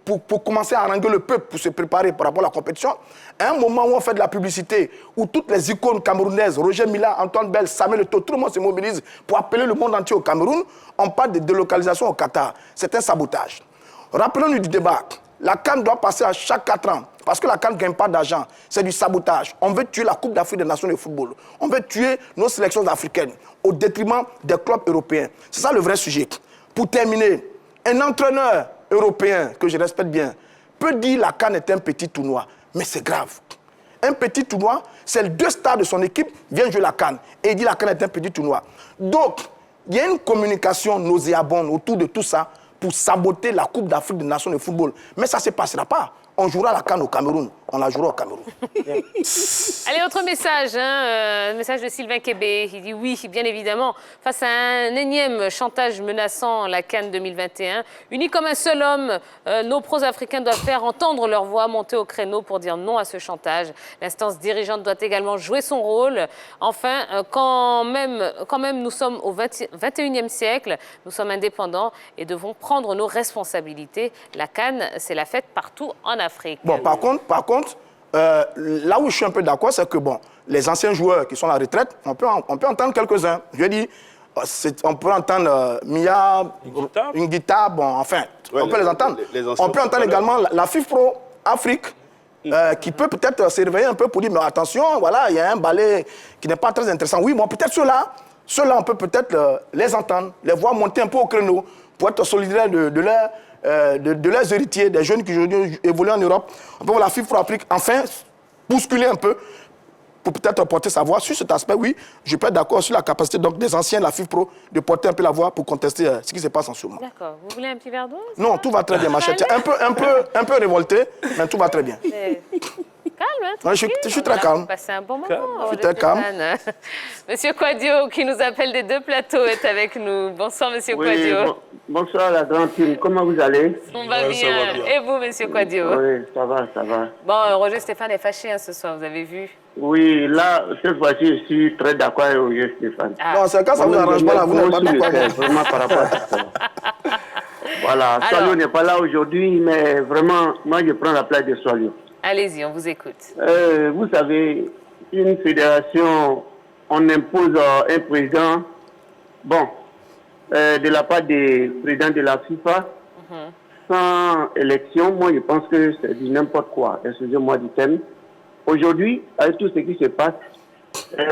Speaker 2: pour commencer à haranguer le peuple, pour se préparer par rapport à la compétition, à un moment où on fait de la publicité, où toutes les icônes camerounaises, Roger Mila, Antoine Bell, Samuel Eto'o, tout le monde se mobilise pour appeler le monde entier au Cameroun, on parle de délocalisation au Qatar. C'est un sabotage. Rappelons-nous du débat. La CAN doit passer à chaque 4 ans, parce que la CAN ne gagne pas d'argent. C'est du sabotage. On veut tuer la Coupe d'Afrique des Nations de football. On veut tuer nos sélections africaines au détriment des clubs européens. C'est ça le vrai sujet. Pour terminer, un entraîneur européen, que je respecte bien, peut dire la CAN est un petit tournoi. Mais c'est grave. Un petit tournoi, c'est les 2 stars de son équipe viennent jouer la CAN. Et il dit la CAN est un petit tournoi. Donc, il y a une communication nauséabonde autour de tout ça pour saboter la Coupe d'Afrique des Nations de football. Mais ça ne se passera pas. On jouera la CAN au Cameroun. On la jouera au Cameroun.
Speaker 1: Allez, autre message. Le message de Sylvain Kébé. Il dit oui, bien évidemment. Face à un énième chantage menaçant la CAN 2021, unis comme un seul homme, nos pros africains doivent faire entendre leur voix, monter au créneau pour dire non à ce chantage. L'instance dirigeante doit également jouer son rôle. Enfin, quand même nous sommes au 21e siècle, nous sommes indépendants et devons prendre nos responsabilités. La CAN, c'est la fête partout en Afrique.
Speaker 2: Bon, par contre, là où je suis un peu d'accord, c'est que bon, les anciens joueurs qui sont à la retraite, on peut entendre quelques-uns. Je dis, on peut entendre Mia, une guitare, bon, enfin, on peut les entendre. On peut entendre également la FIFPro Afrique, qui peut peut-être se réveiller un peu pour dire, mais attention, voilà, il y a un ballet qui n'est pas très intéressant. Oui, bon, peut-être ceux-là, on peut peut-être les entendre, les voir monter un peu au créneau pour être solidaires de leurs héritiers, des jeunes qui évoluent en Europe. On peut voir la FIFPro Afrique, enfin, bousculer un peu pour peut-être porter sa voix. Sur cet aspect, oui, je peux être d'accord sur la capacité donc, des anciens de la FIFPro de porter un peu la voix pour contester ce qui se passe en ce moment.
Speaker 1: D'accord. Vous voulez un petit verre d'eau?
Speaker 2: Non, tout va très bien, ma chère. Un peu révolté, mais tout va très bien.
Speaker 1: Calme, hein,
Speaker 2: ouais, je suis très calme.
Speaker 1: Passez un bon moment.
Speaker 2: Je suis très calme.
Speaker 1: Monsieur Kouadio, qui nous appelle des 2 plateaux, est avec nous. Bonsoir, monsieur Kouadio.
Speaker 9: Bonsoir, la grande team. Comment vous allez?
Speaker 1: On va bien. Et vous, monsieur Kouadio?
Speaker 9: Oui, ça va.
Speaker 1: Bon, Roger Stéphane est fâché ce soir, vous avez vu?
Speaker 9: Oui, là, cette fois-ci, je suis très d'accord avec Roger Stéphane.
Speaker 2: Ah. Non, c'est quand ça vous arrange pas, là, vous n'êtes pas d'accord.
Speaker 9: Vraiment par rapport à ça. Voilà, Soalio n'est pas là aujourd'hui, mais vraiment, moi, je prends la place de Soalio.
Speaker 1: Allez-y, on vous écoute.
Speaker 9: Vous savez, une fédération, on impose un président, bon, de la part des présidents de la FIFA, sans élection, moi je pense que c'est du n'importe quoi, excusez-moi du thème. Aujourd'hui, avec tout ce qui se passe,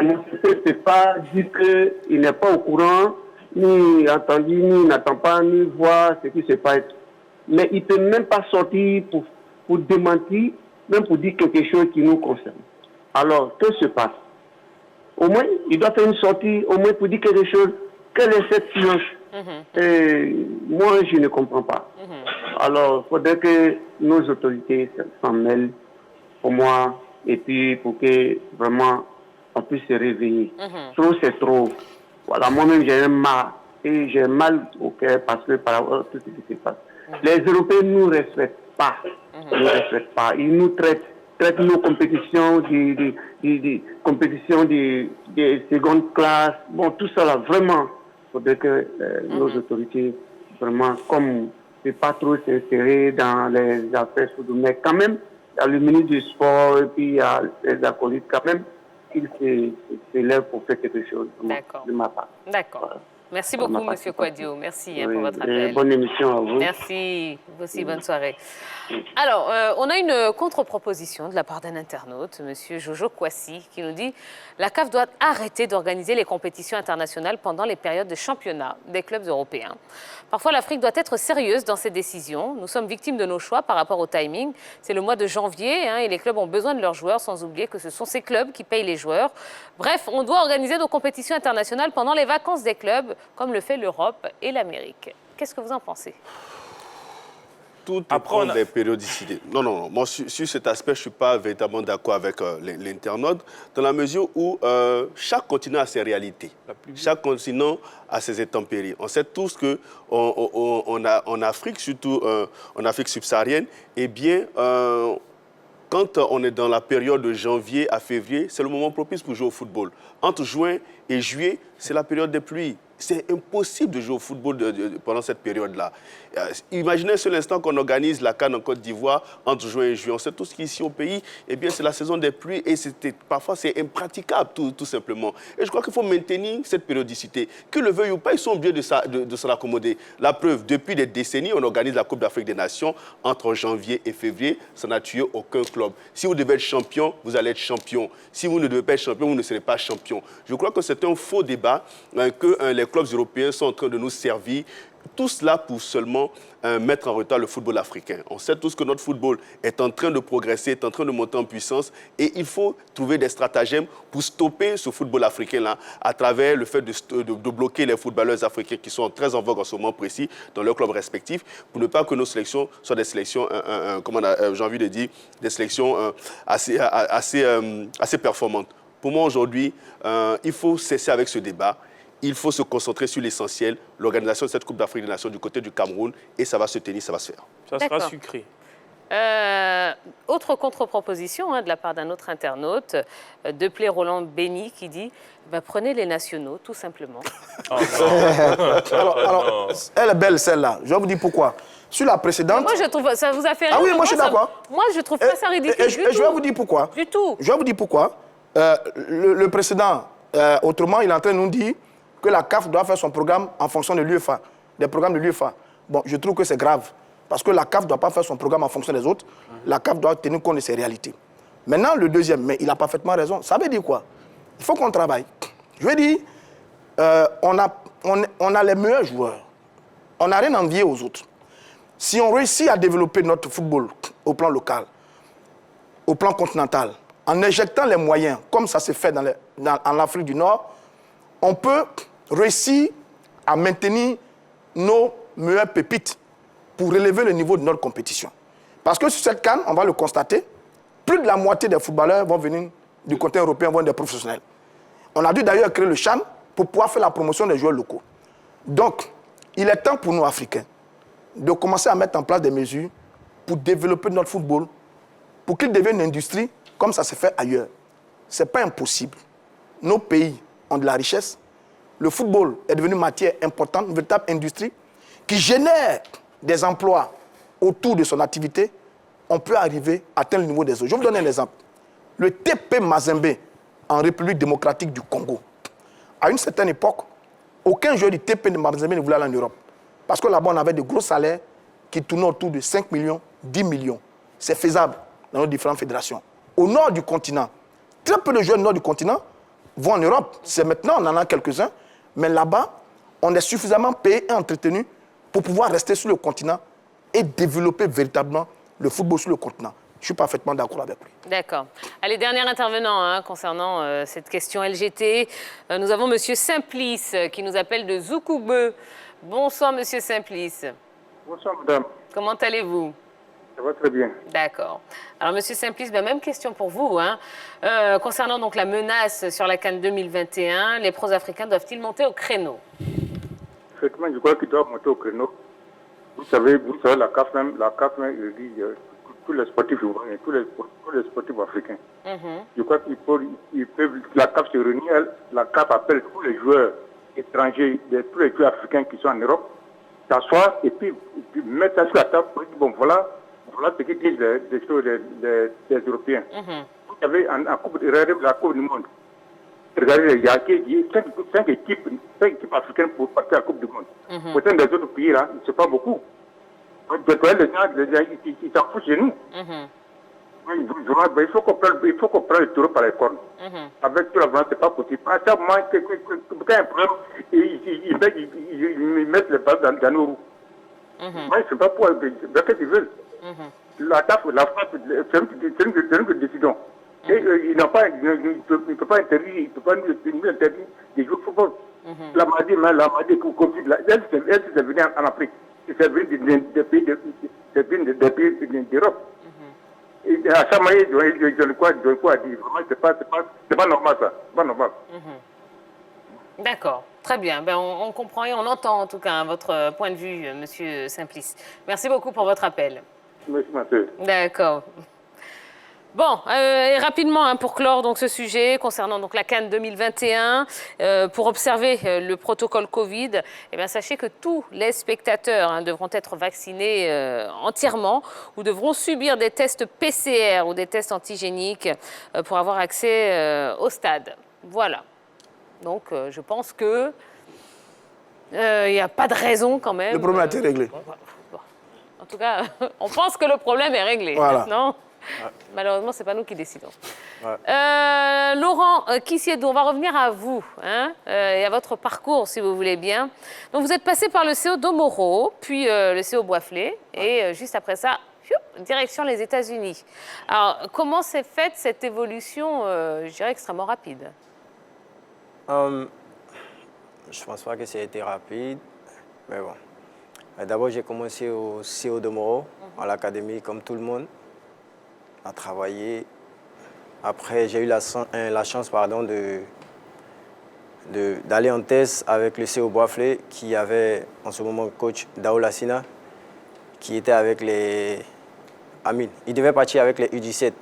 Speaker 9: Mon CP ne peut pas dire qu'il n'est pas au courant, ni entendu, ni n'attend pas, ni voir ce qui se passe. Mais il ne peut même pas sortir pour démentir, même pour dire quelque chose qui nous concerne. Alors, que se passe? Au moins, il doit faire une sortie, au moins pour dire quelque chose. Quelle est cette science? Moi, je ne comprends pas. Alors, il faudrait que nos autorités s'en mêlent, pour moi, et puis pour que vraiment on puisse se réveiller. Trop, c'est trop. Voilà, moi-même, j'ai un mal. Et j'ai mal au cœur parce que par rapport à tout ce qui se passe. Les Européens ne nous respectent pas. Ils nous respectent pas. Ils nous traitent nos compétitions, des compétitions de seconde classe. Bon, tout ça là, vraiment, il faudrait que nos autorités, vraiment, comme ne peut pas trop s'insérer dans les affaires sous mais quand même, il y a le ministre du sport et puis il y a les acolytes, quand même, ils se lèvent pour faire quelque chose de ma part.
Speaker 1: D'accord. Voilà. Merci beaucoup, M. Kouadio. Merci pour votre appel.
Speaker 9: Bonne émission à vous.
Speaker 1: Merci. Vous aussi, bonne soirée. Alors, on a une contre-proposition de la part d'un internaute, M. Jojo Kwasi, qui nous dit « La CAF doit arrêter d'organiser les compétitions internationales pendant les périodes de championnat des clubs européens. Parfois, l'Afrique doit être sérieuse dans ses décisions. Nous sommes victimes de nos choix par rapport au timing. C'est le mois de janvier et les clubs ont besoin de leurs joueurs, sans oublier que ce sont ces clubs qui payent les joueurs. Bref, on doit organiser nos compétitions internationales pendant les vacances des clubs, comme le fait l'Europe et l'Amérique. » Qu'est-ce que vous en pensez?
Speaker 4: Tout dépend des périodicités. Non. Moi, sur cet aspect, je ne suis pas véritablement d'accord avec l'internaute, dans la mesure où chaque continent a ses réalités. Chaque continent a ses intempéries. On sait tous qu'en Afrique, surtout en Afrique subsaharienne, eh bien, quand on est dans la période de janvier à février, c'est le moment propice pour jouer au football. Entre juin et juillet, c'est la période des pluies. C'est impossible de jouer au football pendant cette période-là. Imaginez sur l'instant qu'on organise la CAN en Côte d'Ivoire entre juin et juillet. On sait tous qu'ici au pays, eh bien, c'est la saison des pluies et parfois c'est impraticable tout simplement. Et je crois qu'il faut maintenir cette périodicité. Que le veuille ou pas, ils sont obligés de s'en accommoder. La preuve, depuis des décennies, on organise la Coupe d'Afrique des Nations entre janvier et février. Ça n'a tué aucun club. Si vous devez être champion, vous allez être champion. Si vous ne devez pas être champion, vous ne serez pas champion. Je crois que c'est un faux débat que les clubs européens sont en train de nous servir. Tout cela pour seulement mettre en retard le football africain. On sait tous que notre football est en train de progresser, est en train de monter en puissance et il faut trouver des stratagèmes pour stopper ce football africain-là à travers le fait de bloquer les footballeurs africains qui sont très en vogue en ce moment précis dans leurs clubs respectifs pour ne pas que nos sélections soient des sélections, j'ai envie de dire, des sélections assez performantes. Pour moi aujourd'hui, il faut cesser avec ce débat. Il faut se concentrer sur l'essentiel, l'organisation de cette Coupe d'Afrique des Nations du côté du Cameroun, et ça va se tenir, ça va se faire.
Speaker 6: Ça sera sucré.
Speaker 1: Autre contre-proposition de la part d'un autre internaute, Deplay Roland Béni, qui dit prenez les nationaux, tout simplement.
Speaker 2: alors, elle est belle celle-là. Je vais vous dire pourquoi. Sur la précédente...
Speaker 1: Moi, je trouve... Ça vous a fait rire?
Speaker 2: Ah oui, moi je suis d'accord.
Speaker 1: Moi, je trouve pas ça ridicule du tout.
Speaker 2: Je vais vous dire pourquoi.
Speaker 1: Du tout.
Speaker 2: Je vais vous dire pourquoi. Le précédent, autrement, il est en train de nous dire que la CAF doit faire son programme en fonction de l'UEFA, des programmes de l'UEFA. Bon, je trouve que c'est grave, parce que la CAF ne doit pas faire son programme en fonction des autres. La CAF doit tenir compte de ses réalités. Maintenant, le deuxième, mais il a parfaitement raison. Ça veut dire quoi? Il faut qu'on travaille. Je veux dire, on a les meilleurs joueurs. On n'a rien à envier aux autres. Si on réussit à développer notre football au plan local, au plan continental, en injectant les moyens, comme ça s'est fait en Afrique du Nord, on peut réussir à maintenir nos meilleures pépites pour relever le niveau de notre compétition. Parce que sur cette CAN, on va le constater, plus de la moitié des footballeurs vont venir du côté européen, vont être des professionnels. On a dû d'ailleurs créer le CHAN pour pouvoir faire la promotion des joueurs locaux. Donc, il est temps pour nous, Africains, de commencer à mettre en place des mesures pour développer notre football, pour qu'il devienne une industrie comme ça se fait ailleurs. Ce n'est pas impossible. Nos pays ont de la richesse. Le football est devenu une matière importante, une véritable industrie qui génère des emplois autour de son activité. On peut arriver à atteindre le niveau des autres. Je vais vous donner un exemple. Le TP Mazembe en République démocratique du Congo. À une certaine époque, aucun joueur du TP de Mazembe ne voulait aller en Europe. Parce que là-bas, on avait de gros salaires qui tournaient autour de 5 millions, 10 millions. C'est faisable dans nos différentes fédérations. Au nord du continent, très peu de joueurs du nord du continent vont en Europe. C'est maintenant, on en a quelques-uns. Mais là-bas, on est suffisamment payé et entretenu pour pouvoir rester sur le continent et développer véritablement le football sur le continent. Je suis parfaitement d'accord avec lui.
Speaker 1: D'accord. Allez, dernier intervenant concernant cette question LGT. Nous avons M. Simplice qui nous appelle de Zoukoube. Bonsoir, M. Simplice.
Speaker 10: Bonsoir, madame.
Speaker 1: Comment allez-vous?
Speaker 10: Ça va très bien.
Speaker 1: D'accord. Alors, M. Simplice, même question pour vous. Concernant donc la menace sur la CAN 2021, les pros africains doivent-ils monter au créneau?
Speaker 10: Effectivement, je crois qu'ils doivent monter au créneau. Vous savez la CAF même dit tous les sportifs ivoiriens, tous les sportifs africains. Je crois qu'ils peuvent, la CAF se réunit, la CAF appelle tous les joueurs étrangers, tous les joueurs africains qui sont en Europe, s'asseoir et puis mettre ça sur la table pour dire, bon, voilà ce qu'ils disent des Européens. Vous savez, la Coupe du Monde, regardez, il y a 5 équipes africaines pour partir à la Coupe du Monde. Pourtant, les autres pays, là, ce n'est pas beaucoup. Les gens, ils s'en foutent chez nous. Il faut qu'on prenne le taureau par les cornes. Avec tout la violence, ce n'est pas possible. À chaque moment, quand il y a un problème, ils mettent les balles dans nos roues. Moi, je ne sais pas pourquoi, qu'est-ce qu'ils veulent. La France, c'est une décision. Et il ne peut pas interdire des joueurs de football. La maladie Covid, elle s'est venue en Afrique. C'est venu des pays d'Europe. Et à chaque moment, ils ont quoi à dire. Vraiment, c'est pas normal ça. C'est pas normal.
Speaker 1: D'accord, très bien. On comprend et on entend en tout cas votre point de vue, Monsieur Simplice. Merci beaucoup pour votre appel.
Speaker 10: Merci, monsieur.
Speaker 1: D'accord. Bon, et rapidement pour clore donc ce sujet concernant donc la CAN 2021, pour observer le protocole Covid, sachez que tous les spectateurs devront être vaccinés entièrement ou devront subir des tests PCR ou des tests antigéniques pour avoir accès au stade. Voilà. Donc je pense que il n'y a pas de raison quand même.
Speaker 2: Le problème a été réglé.
Speaker 1: Bon. En tout cas, on pense que le problème est réglé.
Speaker 2: Voilà.
Speaker 1: Maintenant, malheureusement, ce n'est pas nous qui décidons. Laurent Kissiedou, on va revenir à vous et à votre parcours, si vous voulez bien. Donc, vous êtes passé par le CO Domoro, puis le CO Boisflé, et juste après ça, direction les États-Unis. Alors, comment s'est faite cette évolution, je dirais, extrêmement rapide?
Speaker 3: Je ne pense pas que ça a été rapide, mais bon. D'abord, j'ai commencé au CO Domoro, à l'académie, comme tout le monde, à travailler. Après, j'ai eu la chance d'aller en test avec le CO Boisflé, qui avait en ce moment le coach Daoula Sina, qui était avec les Amine. Il devait partir avec les U17.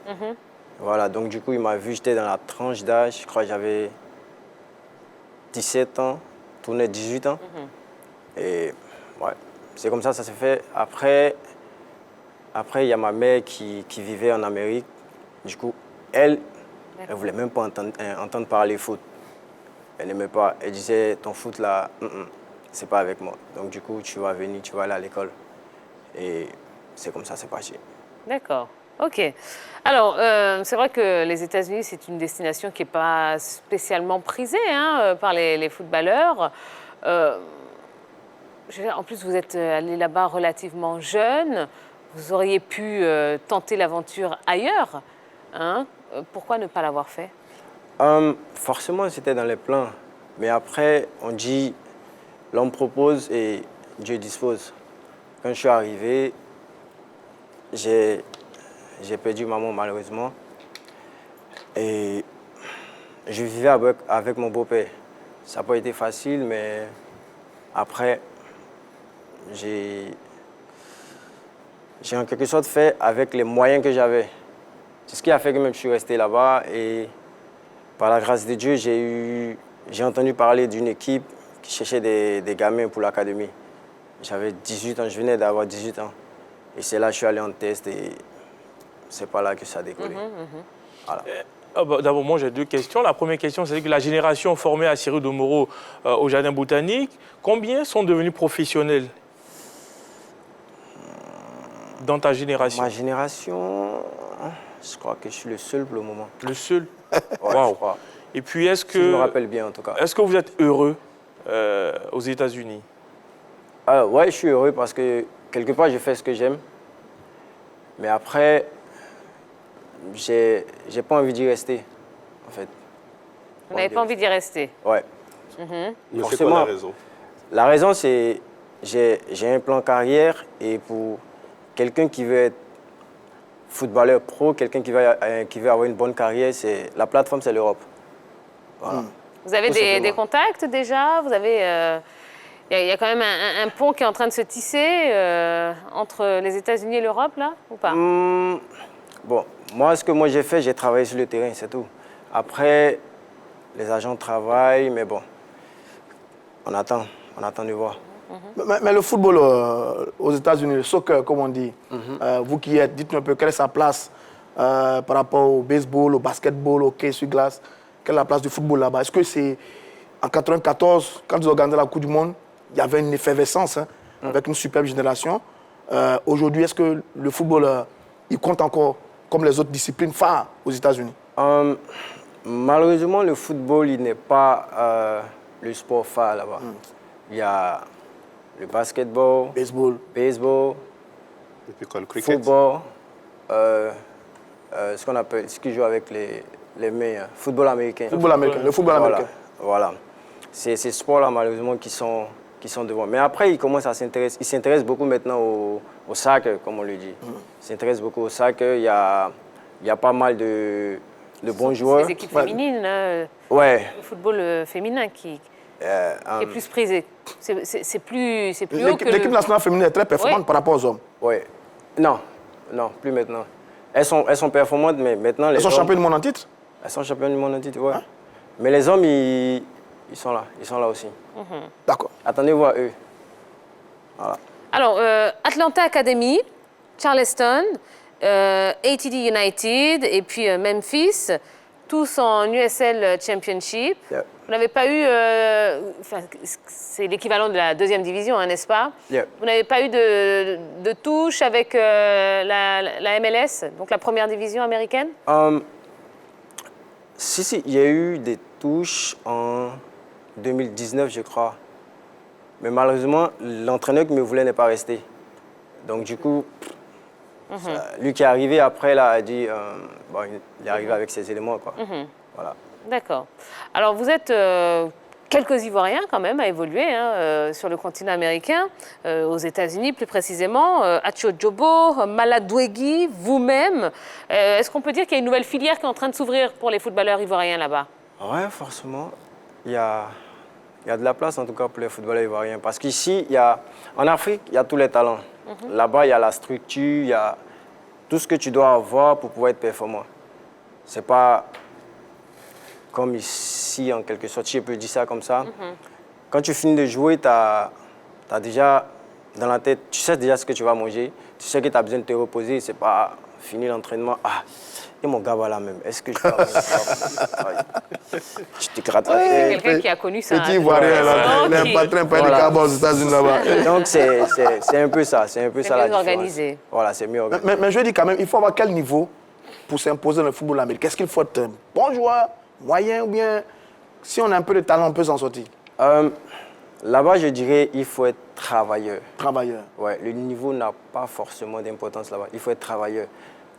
Speaker 3: Voilà, donc du coup, il m'a vu, j'étais dans la tranche d'âge, je crois que j'avais 17 ans, tourné 18 ans. Et ouais, c'est comme ça s'est fait. Après, il y a ma mère qui vivait en Amérique. Du coup, elle ne voulait même pas entendre parler foot. Elle n'aimait pas. Elle disait, ton foot là, c'est pas avec moi. Donc du coup, tu vas venir, tu vas aller à l'école. Et c'est comme ça, c'est parti. D'accord.
Speaker 1: Ok. Alors, c'est vrai que les États-Unis, c'est une destination qui n'est pas spécialement prisée par les footballeurs. En plus, vous êtes allé là-bas relativement jeune. Vous auriez pu tenter l'aventure ailleurs. Pourquoi ne pas l'avoir fait?
Speaker 3: Forcément, c'était dans les plans. Mais après, on dit, l'homme propose et Dieu dispose. Quand je suis arrivé, j'ai perdu maman malheureusement. Et je vivais avec mon beau-père. Ça n'a pas été facile, mais après, j'ai en quelque sorte fait avec les moyens que j'avais. C'est ce qui a fait que même je suis resté là-bas. Et par la grâce de Dieu, j'ai entendu parler d'une équipe qui cherchait des gamins pour l'académie. J'avais 18 ans, je venais d'avoir 18 ans. Et c'est là que je suis allé en test et c'est pas là que ça a décollé. Voilà.
Speaker 6: D'abord, moi j'ai deux questions. La première question, c'est que la génération formée à CO Domoro au Jardin botanique, combien sont devenus professionnels dans ta génération?
Speaker 3: Ma génération, je crois que je suis le seul pour le moment.
Speaker 6: Le seul?
Speaker 3: Ouais,
Speaker 6: Wow. Et puis, est-ce que...
Speaker 3: Si je me rappelle bien, en tout cas.
Speaker 6: Est-ce que vous êtes heureux aux États-Unis?
Speaker 3: Ouais, je suis heureux parce que, quelque part, je fais ce que j'aime. Mais après, j'ai pas envie d'y rester, en fait.
Speaker 1: Vous n'avez pas envie d'y rester?
Speaker 3: Ouais.
Speaker 4: Mais c'est quoi la raison?
Speaker 3: La raison, c'est j'ai un plan carrière et pour quelqu'un qui veut être footballeur pro, quelqu'un qui veut avoir une bonne carrière, la plateforme, c'est l'Europe. Voilà.
Speaker 1: Vous avez des contacts déjà? Vous avez... Il y a quand même un pont qui est en train de se tisser entre les États-Unis et l'Europe, là, ou pas?
Speaker 3: Bon, moi, ce que moi j'ai fait, j'ai travaillé sur le terrain, c'est tout. Après, les agents travaillent, mais bon, on attend de voir.
Speaker 2: Mais le football aux États-Unis, le soccer, comme on dit, vous qui y êtes, dites-nous un peu quelle est sa place par rapport au baseball, au basketball, au hockey sur glace. Quelle est la place du football là-bas? Est-ce que c'est en 94, quand ils organisaient la Coupe du Monde, il y avait une effervescence avec une superbe génération. Aujourd'hui, est-ce que le football, il compte encore comme les autres disciplines phares aux États-Unis?
Speaker 3: Malheureusement, le football, il n'est pas le sport phare là-bas. Il y a le basketball, baseball,
Speaker 4: et puis quoi, le cricket?
Speaker 3: football, ce qu'ils jouent avec les mains, football américain.
Speaker 2: Le football américain.
Speaker 3: Voilà. C'est ces sports-là, malheureusement, qui sont devant. Mais après, ils s'intéressent beaucoup maintenant au soccer, comme on le dit. Ils s'intéressent beaucoup au soccer. Il y a pas mal de bons joueurs.
Speaker 1: Les équipes féminines,
Speaker 3: ouais.
Speaker 1: Le football féminin qui est plus prisé. C'est plus haut que
Speaker 2: l'équipe nationale féminine est très performante par rapport aux hommes.
Speaker 3: Oui. Non, plus maintenant. Elles sont performantes, mais maintenant...
Speaker 2: Elles sont championnes du monde en titre?
Speaker 3: Elles sont championnes du monde en titre, oui. Hein? Mais les hommes, ils sont là aussi.
Speaker 2: D'accord.
Speaker 3: Attendez-vous à eux. Voilà.
Speaker 1: Alors, Atlanta Academy, Charleston, ATD United et puis Memphis, tous en USL Championship.
Speaker 3: Yep.
Speaker 1: Vous n'avez pas eu, c'est l'équivalent de la deuxième division, hein, n'est-ce pas?
Speaker 3: Yep.
Speaker 1: Vous n'avez pas eu de touche avec la MLS, donc la première division américaine?
Speaker 3: Si, il y a eu des touches en 2019, je crois. Mais malheureusement, l'entraîneur qui me voulait n'est pas resté. Donc du coup, lui qui est arrivé après, là, a dit, il est arrivé avec ses éléments, quoi. Voilà. D'accord.
Speaker 1: Alors vous êtes quelques Ivoiriens quand même à évoluer sur le continent américain, aux États-Unis plus précisément, Acho Jobo, Maladouegui, vous-même. Est-ce qu'on peut dire qu'il y a une nouvelle filière qui est en train de s'ouvrir pour les footballeurs ivoiriens là-bas?
Speaker 3: Oui, forcément. Il y a de la place en tout cas pour les footballeurs ivoiriens. Parce qu'ici, en Afrique, il y a tous les talents. Là-bas, il y a la structure, il y a tout ce que tu dois avoir pour pouvoir être performant. C'est pas comme ici, en quelque sorte, je peux dire ça comme ça. Quand tu finis de jouer, tu as déjà dans la tête, tu sais déjà ce que tu vas manger, tu sais que tu as besoin de te reposer, c'est pas fini l'entraînement. Et mon gars, voilà même, est-ce que je peux avoir tu te grattes la tête.
Speaker 1: C'est quelqu'un qui a connu ça.
Speaker 2: Petit Ivoirien, il est pas très impénétrable aux États-Unis là-bas.
Speaker 3: Donc c'est un peu ça, c'est un peu ça la différence.
Speaker 1: C'est mieux organisé.
Speaker 3: Voilà, c'est mieux organisé.
Speaker 2: Mais je dis quand même, il faut avoir quel niveau pour s'imposer dans le football américain? Est-ce qu'il faut être bon joueur, moyen ou bien si on a un peu de talent, on peut s'en sortir?
Speaker 3: Là-bas, je dirais il faut être travailleur.
Speaker 2: Travailleur.
Speaker 3: Ouais, le niveau n'a pas forcément d'importance là-bas. Il faut être travailleur.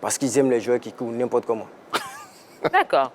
Speaker 3: Parce qu'ils aiment les joueurs qui courent n'importe comment.
Speaker 1: D'accord.